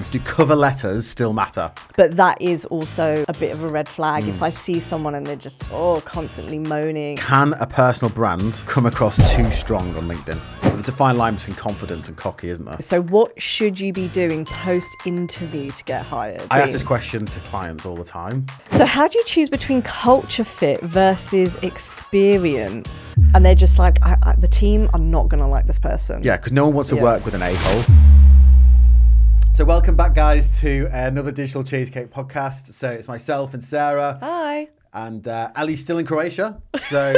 questions. Do cover letters still matter? But that is also a bit of a red flag. If I see someone and they're just, constantly moaning. Can a personal brand come across too strong on LinkedIn? There's a fine line between confidence and cocky, isn't there? So what should you be doing post-interview to get hired? I ask this question to clients all the time. So how do you choose between culture fit versus experience? And they're just like, the team are not going to like this person. Yeah, because no one wants to work with an a-hole. So welcome back, guys, to another Digital Cheesecake podcast. So it's myself and Sarah. Hi. And Ali's still in Croatia. So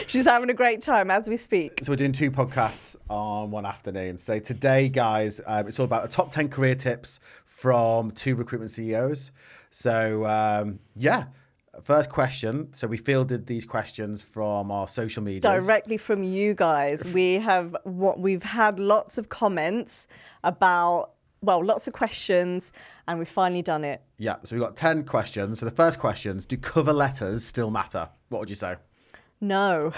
she's having a great time as we speak. So we're doing 2 podcasts on one afternoon. So today, guys, it's all about the top 10 career tips from 2 recruitment CEOs. So first question. So we fielded these questions from our social media. Directly from you guys. We've had lots of comments about, lots of questions, and we've finally done it. Yeah, so we've got 10 questions. So the first questions, do cover letters still matter? What would you say? No.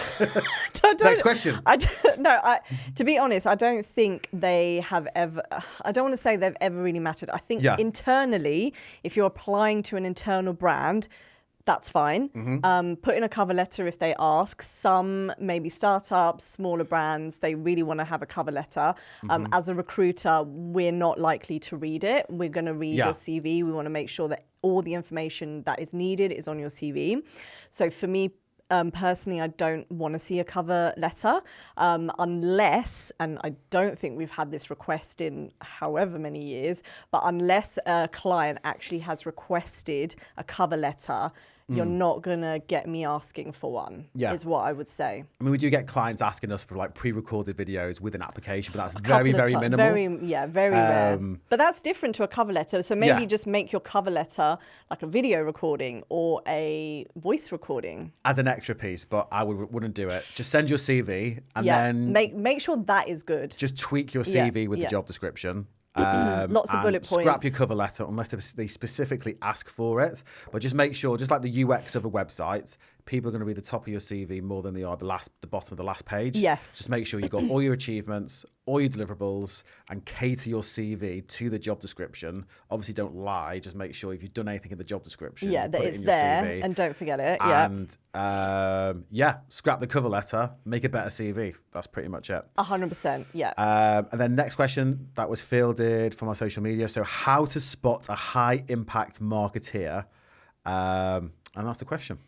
Next question. To be honest, I don't think they have ever, I don't want to say they've ever really mattered. I think internally, if you're applying to an internal brand, that's fine. Put in a cover letter if they ask. Some maybe startups, smaller brands, they really want to have a cover letter. As a recruiter, we're not likely to read it. We're going to read your CV. We want to make sure that all the information that is needed is on your CV. So for me, personally, I don't want to see a cover letter unless, and I don't think we've had this request in however many years, but unless a client actually has requested a cover letter, you're not going to get me asking for one, is what I would say. I mean, we do get clients asking us for like pre-recorded videos with an application, but that's very, very minimal. Very rare. But that's different to a cover letter. So maybe just make your cover letter like a video recording or a voice recording. As an extra piece, but I wouldn't do it. Just send your CV and then... Make sure that is good. Just tweak your CV with the job description. Lots of bullet points. Scrap your cover letter unless they specifically ask for it. But just make sure, just like the UX of a website, people are going to read the top of your CV more than they are the bottom of the last page. Yes. Just make sure you've got all your achievements, all your deliverables, and cater your CV to the job description. Obviously, don't lie. Just make sure if you've done anything in the job description, that put it's it in your there, CV. and don't forget it. And scrap the cover letter, make a better CV. That's pretty much it. 100%. Yeah. And then next question that was fielded from our social media. So how to spot a high impact marketeer? And that's the question.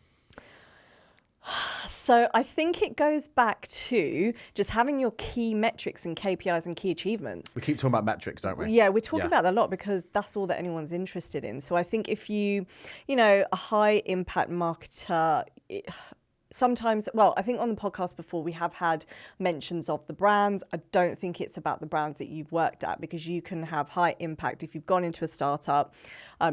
So I think it goes back to just having your key metrics and KPIs and key achievements. We keep talking about metrics, don't we? Yeah, we're talking about that a lot because that's all that anyone's interested in. So I think if a high impact marketer, sometimes, I think on the podcast before we have had mentions of the brands. I don't think it's about the brands that you've worked at, because you can have high impact if you've gone into a startup,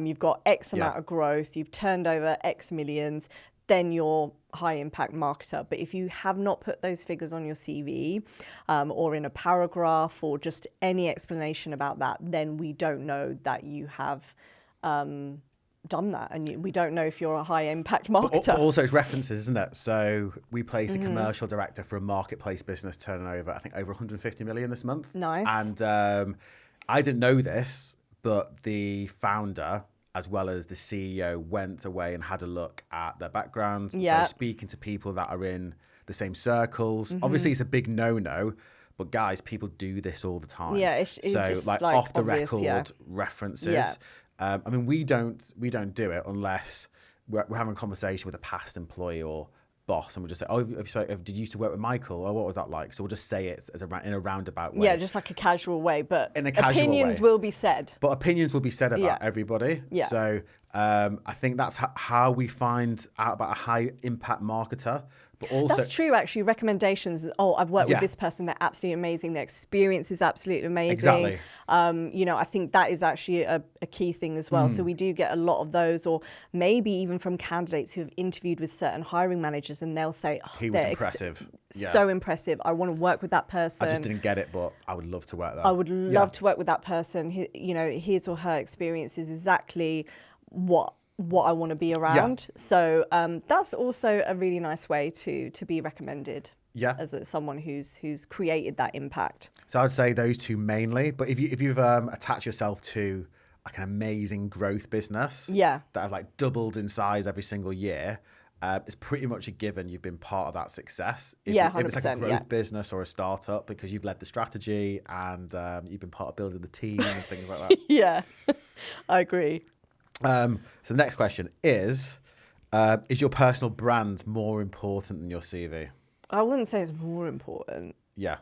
you've got X amount of growth, you've turned over X millions, then you're high impact marketer. But if you have not put those figures on your CV or in a paragraph or just any explanation about that, then we don't know that you have done that, and we don't know if you're a high impact marketer. But also it's references, isn't it? So we placed a commercial director for a marketplace business turning over, I think, over 150 million this month. Nice. And I didn't know this, but the founder, as well as the CEO, went away and had a look at their background. So speaking to people that are in the same circles. Obviously, it's a big no-no, but guys, people do this all the time. Yeah, it's so just like off the record references. Yeah. I mean, we don't do it unless we're having a conversation with a past employee or boss, and we'll just say, "Oh, did you used to work with Michael? Or what was that like?" So we'll just say it in a roundabout way. Yeah, just like a casual way, but in a casual opinions way. will be said. But opinions will be said about everybody. Yeah. So I think that's how we find out about a high impact marketer. But also, that's true, actually. Recommendations. Oh, I've worked with this person. They're absolutely amazing. Their experience is absolutely amazing. Exactly. I think that is actually a key thing as well. So we do get a lot of those, or maybe even from candidates who have interviewed with certain hiring managers, and they'll say, he was impressive. So impressive. I want to work with that person. I just didn't get it, but I would love to work there. I would love to work with that person. His or her experience is exactly what I want to be around. So that's also a really nice way to be recommended. Yeah. as someone who's created that impact. So I would say those two mainly. But if you've attached yourself to like an amazing growth business, Yeah, that have like doubled in size every single year, it's pretty much a given you've been part of that success. If it's like a growth business or a startup, because you've led the strategy and you've been part of building the team and things like that. Yeah, I agree. So the next question is your personal brand more important than your CV? I wouldn't say it's more important. Yeah.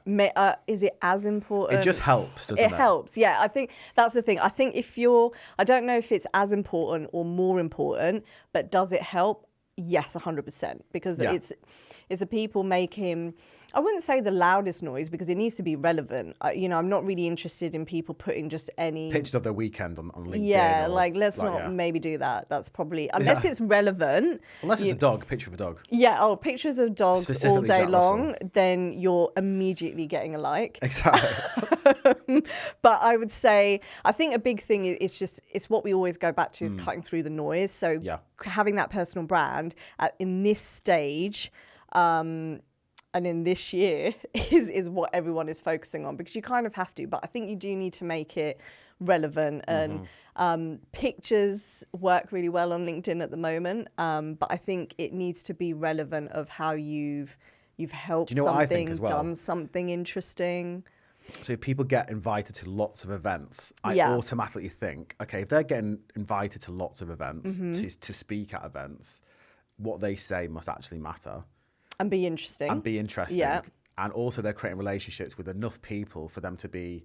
Is it as important? It just helps, doesn't it? It helps, yeah. I think that's the thing. I think I don't know if it's as important or more important, but does it help? Yes, 100%. Because it's the people making, I wouldn't say the loudest noise, because it needs to be relevant. I'm not really interested in people putting just any pictures of their weekend on LinkedIn. Yeah, let's not maybe do that. That's probably, unless it's relevant. Unless it's a dog, picture of a dog. Yeah, pictures of dogs all day long, then you're immediately getting a like. Exactly. But I would say, I think a big thing is it's what we always go back to is cutting through the noise. So having that personal brand in this stage, and in this year is what everyone is focusing on, because you kind of have to. But I think you do need to make it relevant, and pictures work really well on LinkedIn at the moment. But I think it needs to be relevant of how you've helped something, done something interesting. So if people get invited to lots of events, I automatically think, okay, if they're getting invited to lots of events, to speak at events, what they say must actually matter. And be interesting. Yeah. And also they're creating relationships with enough people for them to be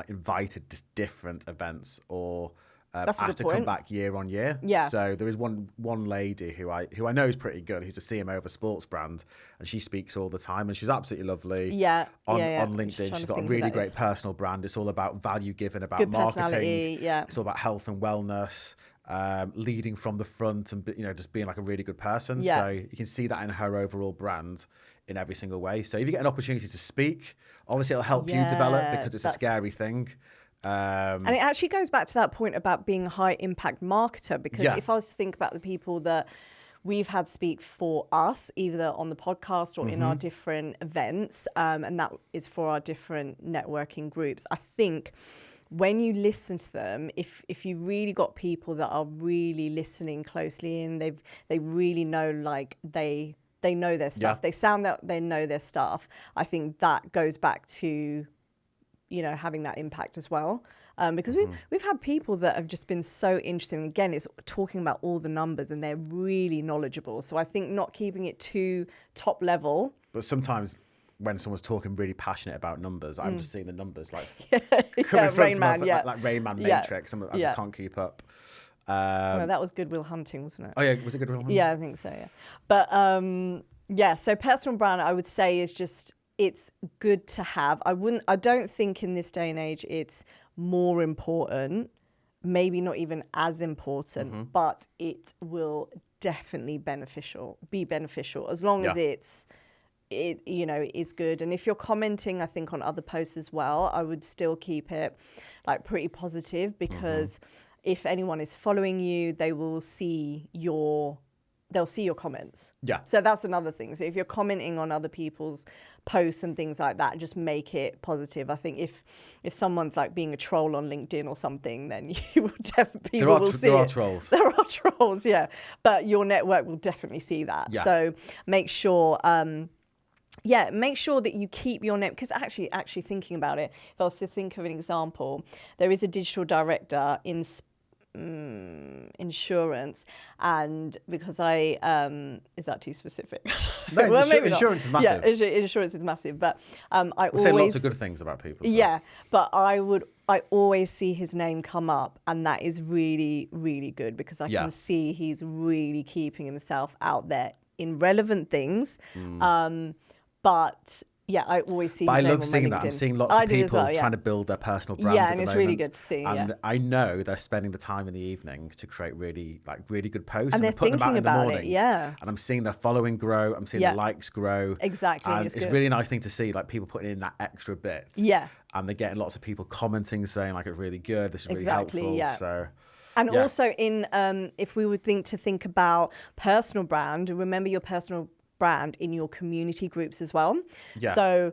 invited to different events or asked to come back year on year. Yeah. So there is one lady who I know is pretty good, who's a CMO of a sports brand, and she speaks all the time, and she's absolutely lovely. Yeah. On LinkedIn, she's got a really great personal brand. It's all about value given, about good marketing. Yeah. It's all about health and wellness. Leading from the front and just being like a really good person. Yeah. So you can see that in her overall brand in every single way. So if you get an opportunity to speak, obviously it'll help you develop, because it's a scary thing. And it actually goes back to that point about being a high impact marketer, because if I was to think about the people that we've had speak for us, either on the podcast or in our different events, and that is for our different networking groups, I think when you listen to them, if you really got people that are really listening closely and they really know, like they know their stuff, they sound that they know their stuff, I think that goes back to having that impact as well. Because we've had people that have just been so interesting. Again, it's talking about all the numbers, and they're really knowledgeable. So I think not keeping it too top level. But sometimes when someone's talking really passionate about numbers, I'm just seeing the numbers like Rain Man, like Rain Man Matrix. I just can't keep up. No, that was Good Will Hunting, wasn't it? Oh yeah, was it Good Will Hunting? Yeah, I think so. Yeah, but so personal brand, I would say, is just, it's good to have. I don't think in this day and age it's more important. Maybe not even as important, but it will definitely be beneficial as long as it is good. And if you're commenting, I think, on other posts as well, I would still keep it like pretty positive, because if anyone is following you, they will see they'll see your comments. Yeah. So that's another thing. So if you're commenting on other people's posts and things like that, just make it positive. I think if someone's like being a troll on LinkedIn or something, then you will definitely see there are trolls. There are trolls, yeah. But your network will definitely see that. Yeah. So make sure make sure that you keep your name, because actually thinking about it, if I was to think of an example, there is a digital director in insurance, and because is that too specific? No, well, insurance is massive. Yeah, insurance is massive, but I always say lots of good things about people. Yeah, but I always see his name come up, and that is really, really good, because I can see he's really keeping himself out there in relevant things. But yeah, I always see. But his I name love on seeing my that. I'm LinkedIn. seeing lots of people trying to build their personal brands. Yeah, and it's really good to see. And I know they're spending the time in the evening to create really good posts, and they're putting them out in the morning. And I'm seeing their following grow. I'm seeing the likes grow. Exactly. And it's a really nice thing to see, like people putting in that extra bit. Yeah. And they're getting lots of people commenting, saying like, it's really good. This is really helpful. Yeah. So. And also if we would think about personal brand, remember your personal brand in your community groups as well. Yeah. So,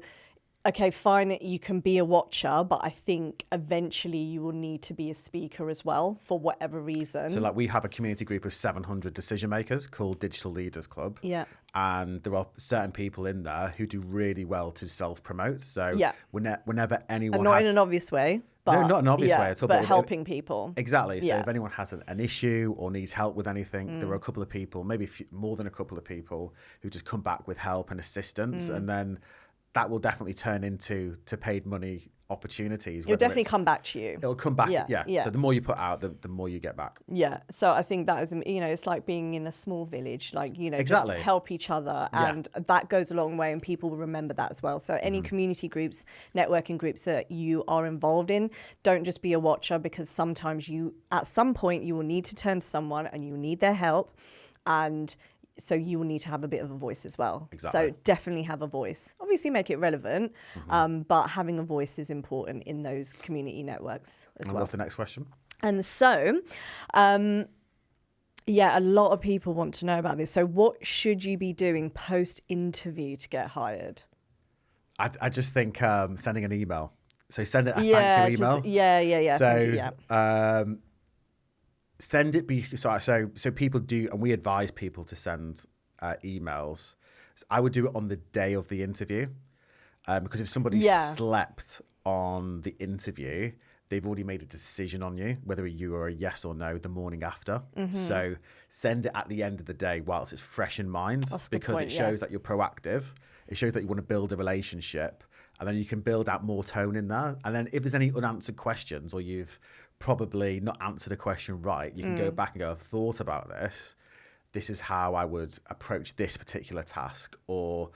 okay, fine, you can be a watcher, but I think eventually you will need to be a speaker as well for whatever reason. So like we have a community group of 700 decision makers called Digital Leaders Club. Yeah. And there are certain people in there who do really well to self-promote. So whenever anyone and not in an obvious way. But, no, not an obvious way at all. But helping people. Exactly. So if anyone has an issue or needs help with anything, there are a couple of people, maybe more than a couple of people, who just come back with help and assistance. And then that will definitely turn into paid money opportunities. It'll definitely come back to you. It'll come back. Yeah. So the more you put out, the more you get back. Yeah. So I think that is, it's like being in a small village, like, exactly. just help each other. And that goes a long way, and people will remember that as well. So any community groups, networking groups that you are involved in, don't just be a watcher, because sometimes at some point you will need to turn to someone and you need their help. And so you will need to have a bit of a voice as well. Exactly. So definitely have a voice. Obviously make it relevant, but having a voice is important in those community networks as well. What's the next question? And so, a lot of people want to know about this. So what should you be doing post-interview to get hired? I just think sending an email. So send it a thank you email. So send it so people do, and we advise people to send emails. So I would do it on the day of the interview, because if somebody slept on the interview, they've already made a decision on you, whether you are a yes or no, the morning after. So send it at the end of the day whilst it's fresh in mind, because it shows that you're proactive. It shows that you want to build a relationship, and then you can build out more tone in there. And then if there's any unanswered questions, or you've probably not answered a question right, you can go back and go, I've thought about this. This is how I would approach this particular task. Or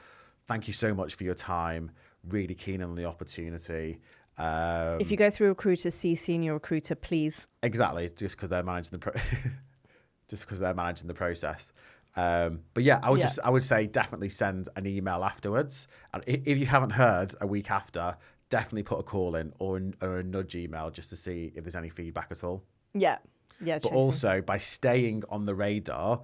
thank you so much for your time. Really keen on the opportunity. If you go through a recruiter, CC in your recruiter, please. Exactly, just because they're managing the process. But yeah, I would say definitely send an email afterwards. And if you haven't heard a week after, definitely put a call in or a nudge email just to see if there's any feedback at all. Yeah. But also by staying on the radar,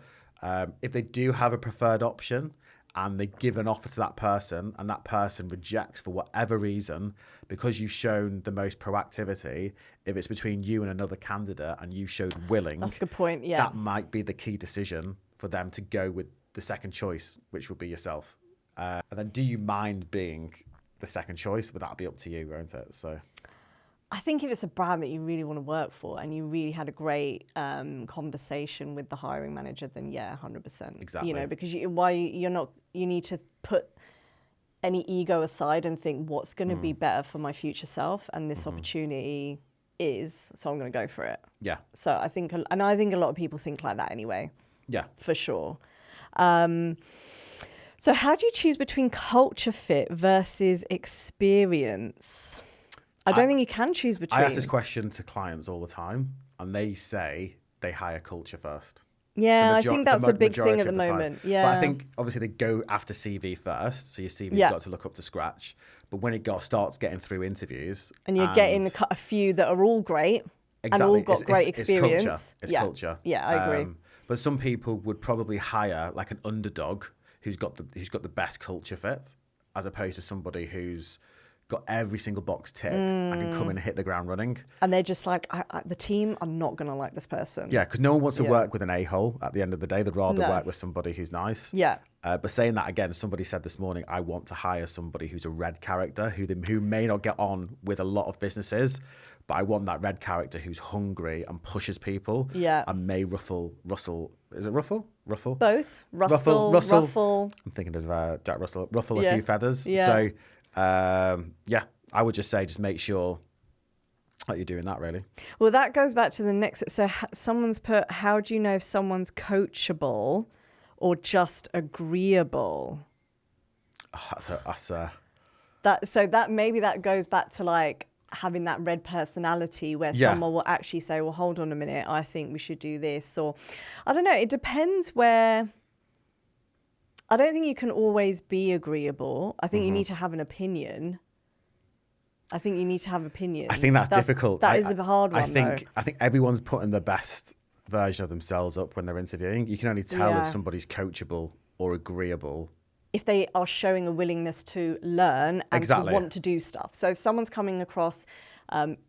if they do have a preferred option and they give an offer to that person and that person rejects for whatever reason, because you've shown the most proactivity, if it's between you and another candidate and you showed willing, that's a good point. Yeah. That might be the key decision for them to go with the second choice, which would be yourself. And then do you mind being the second choice? But that'll be up to you, won't it? So I think if it's a brand that you really want to work for and you really had a great conversation with the hiring manager, then 100%. Exactly. Because you need to put any ego aside and think what's going to be better for my future self, and this opportunity is, so I'm going to go for it. Yeah. So I think a lot of people think like that anyway. Yeah. For sure. So how do you choose between culture fit versus experience? I don't think you can choose between. I ask this question to clients all the time, and they say they hire culture first. Yeah, I think that's a big thing at the moment. Yeah. But I think obviously they go after CV first, so your CV's got to look up to scratch. But when it starts getting through interviews, and you're getting a few that are all great and all got great experience. It's culture. Yeah, I agree. But some people would probably hire like an underdog who's got the best culture fit, as opposed to somebody who's got every single box ticked and can come in and hit the ground running. And they're just like, the team, I'm not going to like this person. Yeah, because no one wants to work with an a-hole at the end of the day. They'd rather work with somebody who's nice. Yeah. But saying that again, somebody said this morning, I want to hire somebody who's a red character, who may not get on with a lot of businesses, but I want that red character who's hungry and pushes people. Yeah. And may ruffle. Is it ruffle? Both. Ruffle. I'm thinking of Jack Russell. Ruffle a few feathers. Yeah. So, I would just say, just make sure that you're doing that, really. Well, that goes back to the next. So someone's put, how do you know if someone's coachable or just agreeable? Oh, maybe that goes back to like having that red personality where someone will actually say, well, hold on a minute, I think we should do this. Or I don't know. It depends where. I don't think you can always be agreeable. I think you need to have an opinion. I think you need to have opinions. I think that's difficult. That is a hard one, I think everyone's putting the best version of themselves up when they're interviewing. You can only tell if somebody's coachable or agreeable if they are showing a willingness to learn and to want to do stuff. So if someone's coming across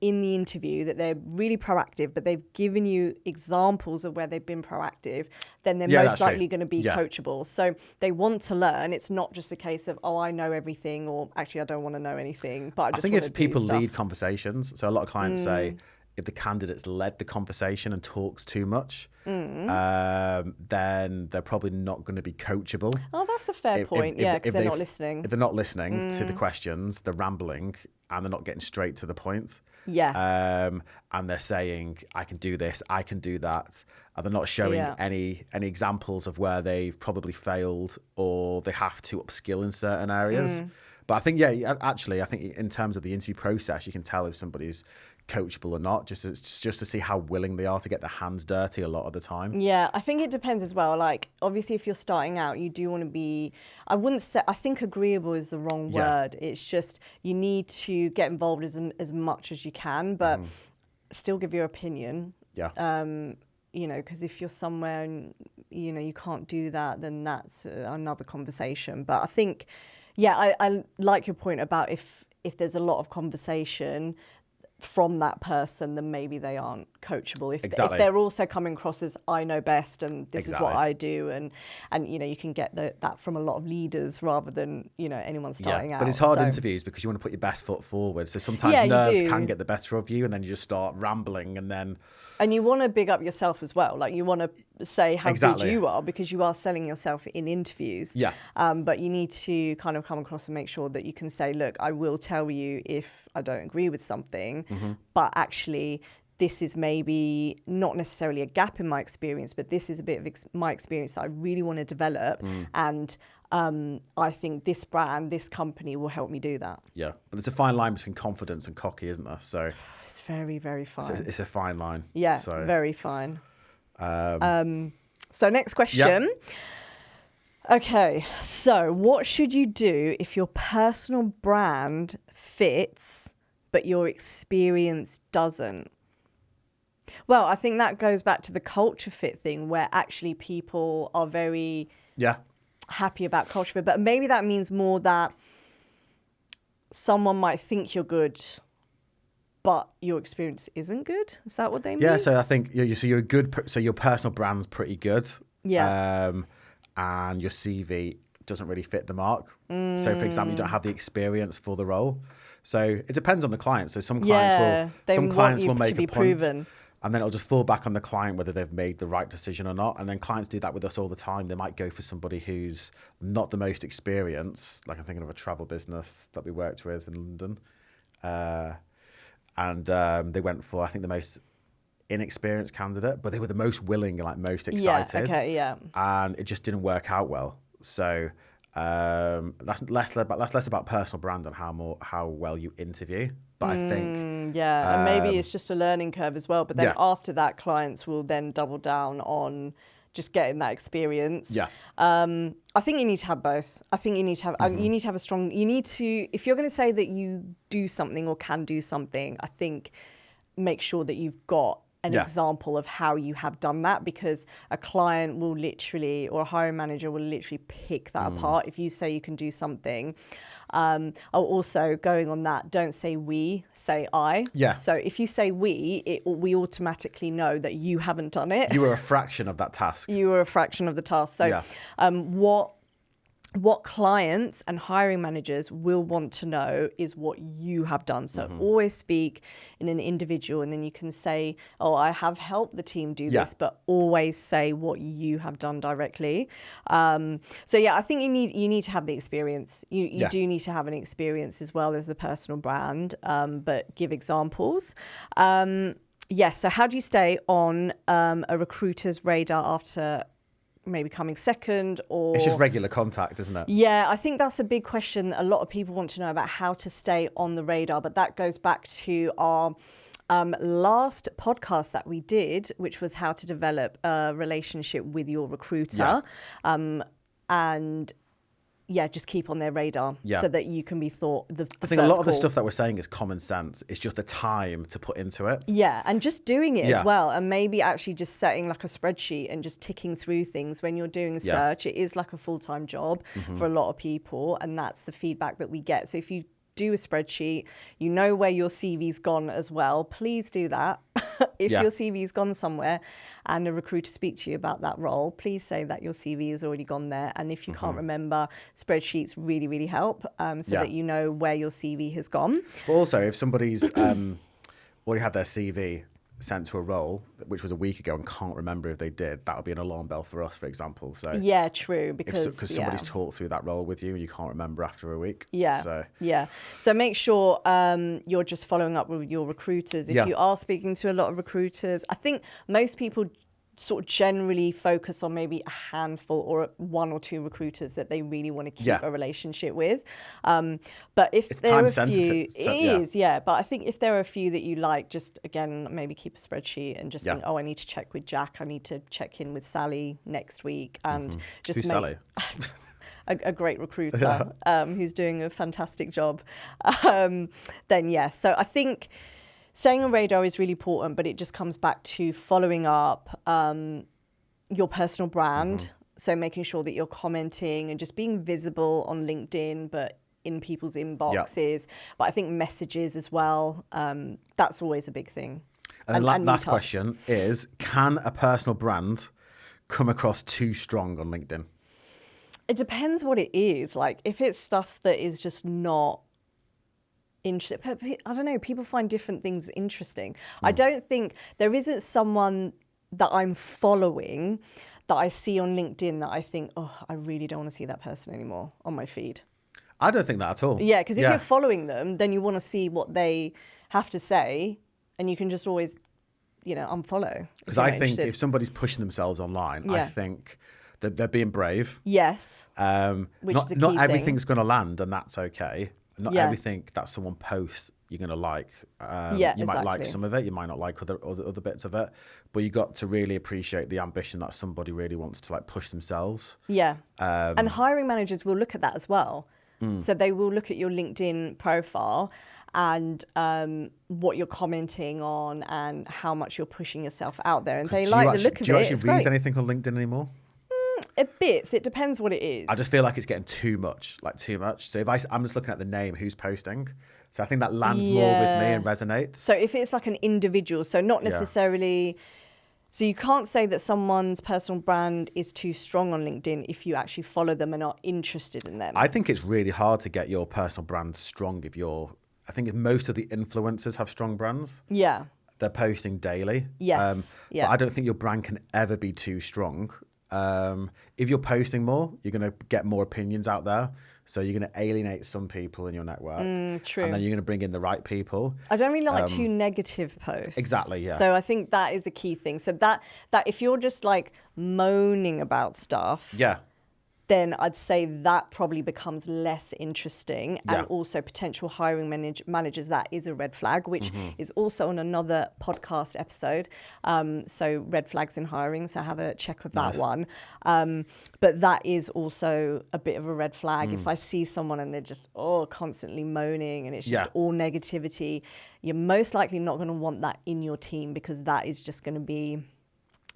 in the interview that they're really proactive, but they've given you examples of where they've been proactive, then they're most likely going to be coachable. So they want to learn. It's not just a case of, oh, I know everything, or actually I don't want to know anything, but I just want to do stuff. I think if people lead conversations, so a lot of clients say, if the candidate's led the conversation and talks too much, then they're probably not going to be coachable. Oh, that's a fair point. Because they're not listening. If they're not listening to the questions, they're rambling and they're not getting straight to the point. Yeah. And they're saying, I can do this, I can do that. And they're not showing any examples of where they've probably failed or they have to upskill in certain areas. But I think, actually, I think in terms of the interview process, you can tell if somebody's coachable or not, just to see how willing they are to get their hands dirty a lot of the time. Yeah, I think it depends as well. Like, obviously, if you're starting out, you do want to be, I think agreeable is the wrong word. It's just, you need to get involved as much as you can, but still give your opinion. Yeah. You know, because if you're somewhere and, you know, you can't do that, then that's another conversation. But I think, I like your point about if there's a lot of conversation from that person, then maybe they aren't coachable. If they're also coming across as, I know best and this is what I do, and you know, you can get that from a lot of leaders rather than, you know, anyone starting out. But it's hard interviews because you want to put your best foot forward. So sometimes nerves can get the better of you, and then you just start rambling, and you want to big up yourself as well. Like, you want to say how good you are, because you are selling yourself in interviews. Yeah. But you need to kind of come across and make sure that you can say, look, I will tell you if I don't agree with something, but actually this is maybe not necessarily a gap in my experience, but this is a bit of my experience that I really want to develop. And I think this brand, this company will help me do that. Yeah, but it's a fine line between confidence and cocky, isn't there? So it's very, very fine. It's a fine line. Yeah, so, very fine. So next question. Yep. Okay, so what should you do if your personal brand fits, but your experience doesn't? Well, I think that goes back to the culture fit thing, where actually people are very happy about culture fit, but maybe that means more that someone might think you're good, but your experience isn't good. Is that what they mean? Yeah, so I think you're good. So your personal brand's pretty good. Yeah. And your CV doesn't really fit the mark. So, for example, you don't have the experience for the role. So it depends on the client. So some clients will make a point, proven. And then it'll just fall back on the client whether they've made the right decision or not. And then clients do that with us all the time. They might go for somebody who's not the most experienced. Like, I'm thinking of a travel business that we worked with in London. And they went for, I think, the most inexperienced candidate, but they were the most willing and like most excited. And it just didn't work out well. So that's less about personal brand and how well you interview. But I think and maybe it's just a learning curve as well. But then after that, clients will then double down on just getting that experience. I think you need to have both. I think you need to have a strong. You need to, if you're going to say that you do something or can do something, I think make sure that you've got an example of how you have done that, because a client will literally, or a hiring manager will literally pick that apart. If you say you can do something, also going on that, don't say we, say I. So if you say we automatically know that you haven't done it. You were a fraction of that task. You were a fraction of the task. So what clients and hiring managers will want to know is what you have done. So always speak in an individual, and then you can say, oh, I have helped the team do this, but always say what you have done directly. I think you need to have the experience. You do need to have an experience as well as the personal brand, but give examples. So how do you stay on a recruiter's radar after maybe coming second? Or it's just regular contact, isn't it? Yeah, I think that's a big question. A lot of people want to know about how to stay on the radar, but that goes back to our last podcast that we did, which was how to develop a relationship with your recruiter. And just keep on their radar so that you can be thought the I think a lot of the stuff that we're saying is common sense. It's just the time to put into it. Yeah, and just doing it as well, and maybe actually just setting like a spreadsheet and just ticking through things when you're doing a search. It is like a full-time job for a lot of people, and that's the feedback that we get. So if you do a spreadsheet, you know where your CV's gone as well, please do that. If your CV's gone somewhere and a recruiter speaks to you about that role, please say that your CV has already gone there. And if you can't remember, spreadsheets really, really help so that you know where your CV has gone. But also, if somebody's already had their CV sent to a role, which was a week ago, and can't remember if they did, that would be an alarm bell for us, for example. So yeah, true, because somebody's talked through that role with you and you can't remember after a week. So make sure you're just following up with your recruiters. If you are speaking to a lot of recruiters, I think most people sort of generally focus on maybe a handful or one or two recruiters that they really want to keep a relationship with. But if there are a few, but I think if there are a few that you like, just again, maybe keep a spreadsheet and just think, oh, I need to check with Jack. I need to check in with Sally next week. And just Who's Sally? a great recruiter who's doing a fantastic job. So I think staying on radar is really important, but it just comes back to following up your personal brand. So making sure that you're commenting and just being visible on LinkedIn, but in people's inboxes. But I think messages as well, that's always a big thing. And last question is, can a personal brand come across too strong on LinkedIn? It depends what it is. Like if it's stuff that is just not interesting, I don't know, people find different things interesting. I don't think there isn't someone that I'm following that I see on LinkedIn that I think, oh, I really don't want to see that person anymore on my feed. I don't think that at all. Yeah, because if you're following them, then you want to see what they have to say, and you can just always, unfollow. Because I think if somebody's pushing themselves online, I think that they're being brave. Yes. Which is a key not everything's going to land, and that's okay. Not everything that someone posts you're going to like. You might like some of it, you might not like other bits of it, but you got to really appreciate the ambition that somebody really wants to like push themselves. Yeah. And hiring managers will look at that as well. So they will look at your LinkedIn profile and what you're commenting on and how much you're pushing yourself out there. And they like the look of it. Do you actually read anything on LinkedIn anymore? A bit. It depends what it is. I just feel like it's getting too much. So if I'm just looking at the name, who's posting. So I think that lands more with me and resonates. So if it's like an individual, so not necessarily... So you can't say that someone's personal brand is too strong on LinkedIn if you actually follow them and are interested in them. I think it's really hard to get your personal brand strong I think if most of the influencers have strong brands. Yeah. They're posting daily. Yes. But I don't think your brand can ever be too strong. If you're posting more, you're going to get more opinions out there. So you're going to alienate some people in your network. True. And then you're going to bring in the right people. I don't really like too negative posts. Exactly, yeah. So I think that is a key thing. So that if you're just like moaning about stuff, then I'd say that probably becomes less interesting. And also potential hiring managers, that is a red flag, which is also on another podcast episode. So red flags in hiring. So have a check of that one. But that is also a bit of a red flag. If I see someone and they're just, constantly moaning and it's just all negativity, you're most likely not going to want that in your team, because that is just going to be...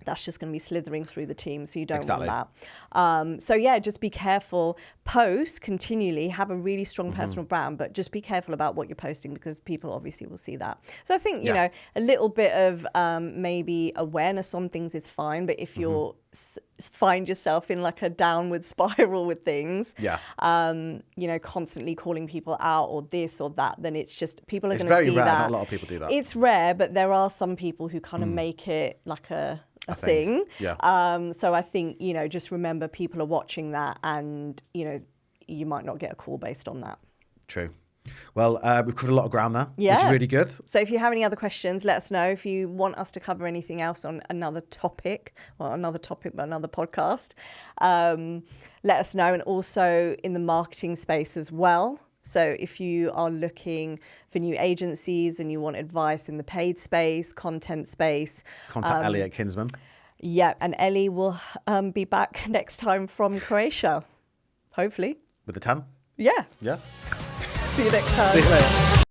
that's just going to be slithering through the team, so you don't want that. So just be careful. Post continually, have a really strong personal brand, but just be careful about what you're posting, because people obviously will see that. So I think, you know, a little bit of maybe awareness on things is fine, but if you're find yourself in like a downward spiral with things, you know, constantly calling people out or this or that, then it's just people are going to see that. It's very rare. Not a lot of people do that. It's rare, but there are some people who kind of make it like a thing. So I think, you know, just remember people are watching that, and, you know, you might not get a call based on that. True. Well, we've covered a lot of ground there, which is really good. So if you have any other questions, let us know. If you want us to cover anything else on another topic, but another podcast, let us know. And also in the marketing space as well. So if you are looking for new agencies and you want advice in the paid space, content space, contact Ellie at Kinsman. Yeah, and Ellie will be back next time from Croatia, hopefully. With a 10? Yeah. Yeah. See you next time. See you later.